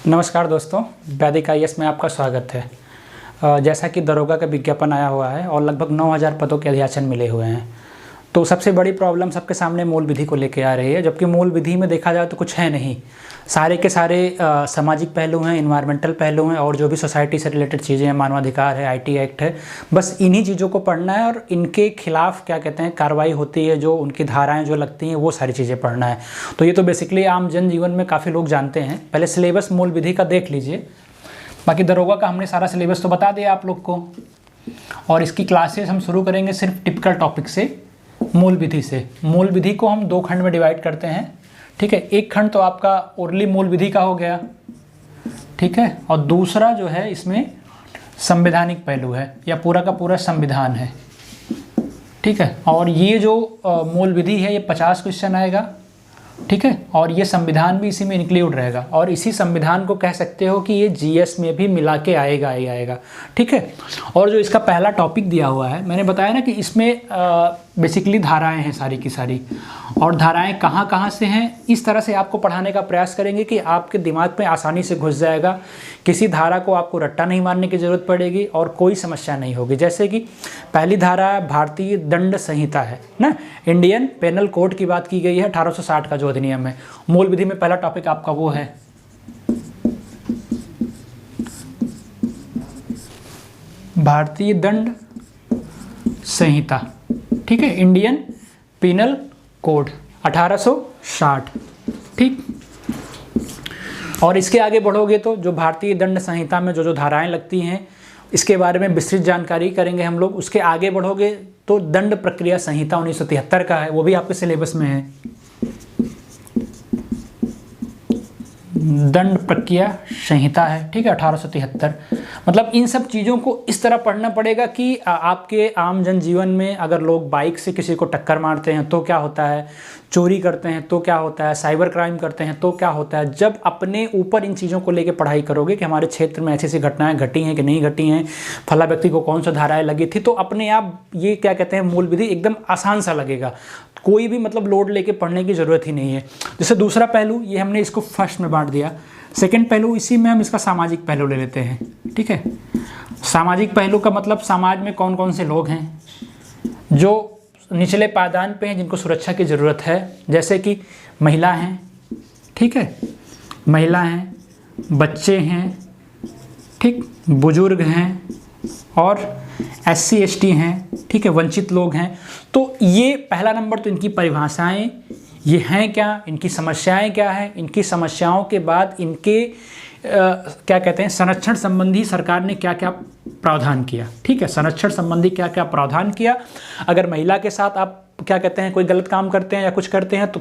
नमस्कार दोस्तों, वैदिक आईएएस में आपका स्वागत है। जैसा कि दरोगा का विज्ञापन आया हुआ है और लगभग 9000 पदों के अध्याचन मिले हुए हैं, तो सबसे बड़ी प्रॉब्लम सबके सामने मूल विधि को लेकर आ रही है। जबकि मूल विधि में देखा जाए तो कुछ है नहीं, सारे के सारे सामाजिक पहलू हैं, इन्वायरमेंटल पहलू हैं और जो भी सोसाइटी से रिलेटेड चीज़ें हैं, मानवाधिकार है, आईटी एक्ट है, बस इन्हीं चीज़ों को पढ़ना है और इनके खिलाफ क्या कहते हैं कार्रवाई होती है, जो उनकी धाराएं जो लगती हैं वो सारी चीज़ें पढ़ना है। तो ये तो बेसिकली आम जनजीवन में काफ़ी लोग जानते हैं। पहले सिलेबस मूल विधि का देख लीजिए। बाकी दरोगा का हमने सारा सिलेबस तो बता दिया आप लोग को, और इसकी क्लासेस हम शुरू करेंगे सिर्फ टिपिकल टॉपिक से, मूल विधि से। मूल विधि को हम 2 खंड में डिवाइड करते हैं, ठीक है। एक खंड तो आपका ओरली मूल विधि का हो गया, ठीक है, और दूसरा जो है इसमें संवैधानिक पहलू है या पूरा का पूरा संविधान है, ठीक है। और ये जो मूल विधि है ये 50 क्वेश्चन आएगा, ठीक है, और ये संविधान भी इसी में इंक्लूड रहेगा। और इसी संविधान को कह सकते हो कि ये जीएस में भी मिला के आएगा ही आएगा, ठीक है। और जो इसका पहला टॉपिक दिया हुआ है, मैंने बताया ना कि इसमें बेसिकली धाराएं हैं सारी की सारी, और धाराएं कहाँ कहाँ से हैं इस तरह से आपको पढ़ाने का प्रयास करेंगे कि आपके दिमाग में आसानी से घुस जाएगा। किसी धारा को आपको रट्टा नहीं मारने की ज़रूरत पड़ेगी और कोई समस्या नहीं होगी। जैसे कि पहली धारा भारतीय दंड संहिता है ना, इंडियन पेनल कोड की बात की गई है, 1860 का जो अधिनियम है। मूल विधि में पहला टॉपिक आपका वो है। भारतीय दंड संहिता, ठीक है, इंडियन पेनल कोड 1860, ठीक। और इसके आगे बढ़ोगे तो जो भारतीय दंड संहिता में जो धाराएं लगती हैं इसके बारे में विस्तृत जानकारी करेंगे हम लोग। उसके आगे बढ़ोगे तो दंड प्रक्रिया संहिता 1973 का है, वो भी आपके सिलेबस में है। दंड प्रक्रिया संहिता है, ठीक है, 1873। मतलब इन सब चीज़ों को इस तरह पढ़ना पड़ेगा कि आपके आम जनजीवन में अगर लोग बाइक से किसी को टक्कर मारते हैं तो क्या होता है, चोरी करते हैं तो क्या होता है, साइबर क्राइम करते हैं तो क्या होता है। जब अपने ऊपर इन चीज़ों को लेकर पढ़ाई करोगे कि हमारे क्षेत्र में ऐसी ऐसी घटनाएं घटी हैं कि नहीं घटी हैं, फला व्यक्ति को कौन सा धाराएं लगी थी, तो अपने आप ये क्या कहते हैं मूल विधि एकदम आसान सा लगेगा। कोई भी मतलब लोड लेके पढ़ने की ज़रूरत ही नहीं है। जैसे दूसरा पहलू, ये हमने इसको फर्स्ट में बांट दिया। सेकंड पहलू, इसी में हम इसका सामाजिक पहलू ले लेते हैं, ठीक है। सामाजिक पहलू का मतलब समाज में कौन कौन से लोग हैं जो निचले पायदान पे हैं, जिनको सुरक्षा की ज़रूरत है। जैसे कि महिला हैं, ठीक है, महिला हैं, बच्चे हैं, ठीक, बुजुर्ग हैं और SC ST हैं, ठीक है, वंचित लोग हैं। तो ये पहला नंबर तो इनकी परिभाषाएं ये हैं क्या, इनकी समस्याएं क्या हैं, इनकी समस्याओं के बाद इनके क्या कहते हैं संरक्षण संबंधी सरकार ने क्या क्या प्रावधान किया, ठीक है, संरक्षण संबंधी क्या क्या प्रावधान किया। अगर महिला के साथ आप क्या कहते हैं कोई गलत काम करते हैं या कुछ करते हैं तो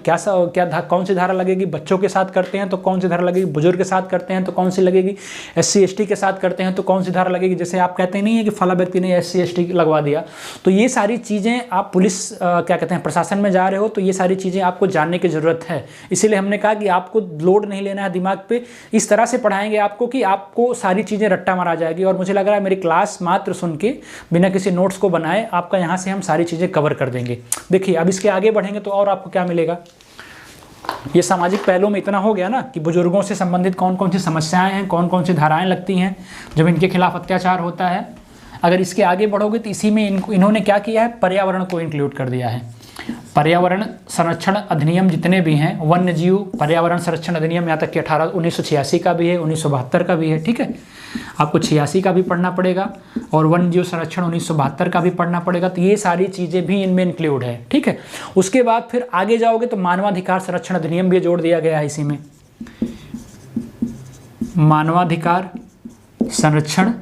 कौन सी धारा लगेगी, बच्चों के साथ करते हैं तो कौन सी धारा लगेगी, बुजुर्ग के साथ करते हैं तो कौन सी लगेगी, SC ST के साथ करते हैं तो कौन सी धारा लगेगी। जैसे आप कहते नहीं है कि फला व्यक्ति ने SC ST लगवा दिया, तो ये सारी चीज़ें आप पुलिस क्या कहते हैं प्रशासन में जा रहे हो तो ये सारी चीज़ें आपको जानने की ज़रूरत है। इसीलिए हमने कहा कि आपको लोड नहीं लेना है दिमाग पे, इस तरह से पढ़ाएंगे आपको कि आपको सारी चीज़ें रट्टा मारा जाएगी। और मुझे लग रहा है मेरी क्लास मात्र सुन के बिना किसी नोट्स को बनाए आपका यहाँ से हम सारी चीज़ें कवर कर देंगे। देखिए अब इसके आगे बढ़ेंगे तो और आपको क्या मिलेगा। ये सामाजिक पहलू में इतना हो गया ना कि बुजुर्गों से संबंधित कौन कौन सी समस्याएं हैं, कौन कौन सी धाराएं लगती हैं जब इनके खिलाफ अत्याचार होता है। अगर इसके आगे बढ़ोगे तो इसी में इन्होंने क्या किया है, पर्यावरण को इंक्लूड कर दिया है। पर्यावरण संरक्षण अधिनियम जितने भी हैं, वन्य जीव पर्यावरण संरक्षण अधिनियम, यहाँ तक कि 1986 का भी है, 1972 का भी है, ठीक है। आपको 86 का भी पढ़ना पड़ेगा और वन्य जीव संरक्षण 1972 का भी पढ़ना पड़ेगा। तो ये सारी चीज़ें भी इनमें इंक्लूड है, ठीक है। उसके बाद फिर आगे जाओगे तो मानवाधिकार संरक्षण अधिनियम भी जोड़ दिया गया है इसी में। मानवाधिकार संरक्षण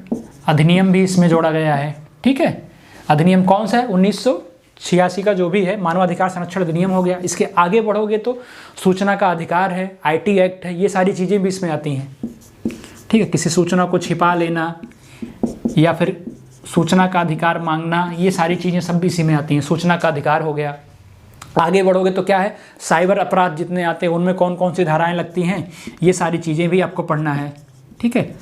अधिनियम भी इसमें जोड़ा गया है, ठीक है। अधिनियम कौन सा है, 1986 का जो भी है, मानवाधिकार संरक्षण अधिनियम हो गया। इसके आगे बढ़ोगे तो सूचना का अधिकार है, आईटी एक्ट है, ये सारी चीज़ें भी इसमें आती हैं, ठीक है। किसी सूचना को छिपा लेना या फिर सूचना का अधिकार मांगना, ये सारी चीज़ें सब भी इसी में आती हैं। सूचना का अधिकार हो गया। आगे बढ़ोगे तो क्या है, साइबर अपराध जितने आते हैं उनमें कौन कौन सी धाराएं लगती हैं, ये सारी चीज़ें भी आपको पढ़ना है, ठीक है।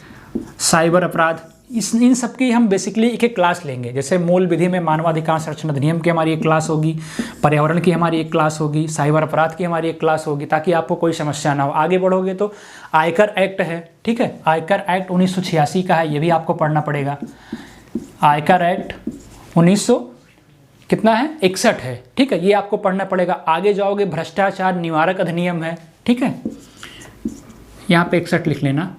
साइबर अपराध इन सब की हम बेसिकली एक एक क्लास लेंगे। जैसे मूल विधि में मानवाधिकार संरक्षण अधिनियम की हमारी एक क्लास होगी, पर्यावरण की हमारी एक क्लास होगी, साइबर अपराध की हमारी एक क्लास होगी, ताकि आपको कोई समस्या ना हो। आगे बढ़ोगे तो आयकर एक्ट है, ठीक है, आयकर एक्ट 1986 का है, ये भी आपको पढ़ना पड़ेगा। आयकर एक्ट 1900 कितना है, 61 है, ठीक है, ये आपको पढ़ना पड़ेगा। आगे जाओगे भ्रष्टाचार निवारक अधिनियम है, ठीक है, यहाँ पे 61 लिख लेना,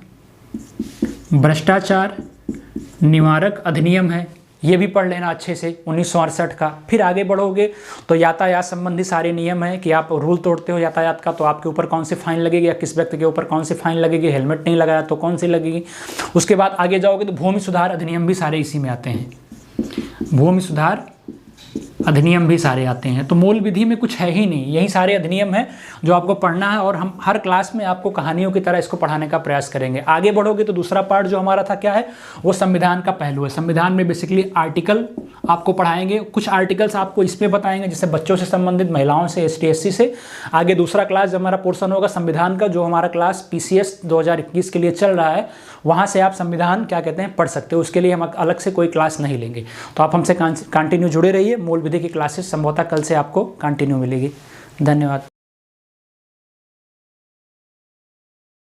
भ्रष्टाचार निवारक अधिनियम है, ये भी पढ़ लेना अच्छे से, 1968 का। फिर आगे बढ़ोगे तो यातायात संबंधी सारे नियम है कि आप रूल तोड़ते हो यातायात का तो आपके ऊपर कौन सी फाइन लगेगी या किस व्यक्ति के ऊपर कौन सी फाइन लगेगी, हेलमेट नहीं लगाया तो कौन सी लगेगी। उसके बाद आगे जाओगे तो भूमि सुधार अधिनियम भी सारे इसी में आते हैं, भूमि सुधार अधिनियम भी सारे आते हैं। तो मूल विधि में कुछ है ही नहीं, यही सारे अधिनियम हैं जो आपको पढ़ना है, और हम हर क्लास में आपको कहानियों की तरह इसको पढ़ाने का प्रयास करेंगे। आगे बढ़ोगे तो दूसरा पार्ट जो हमारा था क्या है, वो संविधान का पहलू है। संविधान में बेसिकली आर्टिकल आपको पढ़ाएंगे, कुछ आर्टिकल्स आपको इसमें बताएंगे, जैसे बच्चों से संबंधित, महिलाओं से, ST SC से। आगे दूसरा क्लास जो हमारा पोर्शन होगा संविधान का, जो हमारा क्लास PCS 2021 के लिए चल रहा है, वहाँ से आप संविधान क्या कहते हैं पढ़ सकते हो, उसके लिए हम अलग से कोई क्लास नहीं लेंगे। तो आप हमसे कंटिन्यू जुड़े रहिए, मूल विधि की क्लासेस संभवतः कल से आपको कंटिन्यू मिलेगी। धन्यवाद।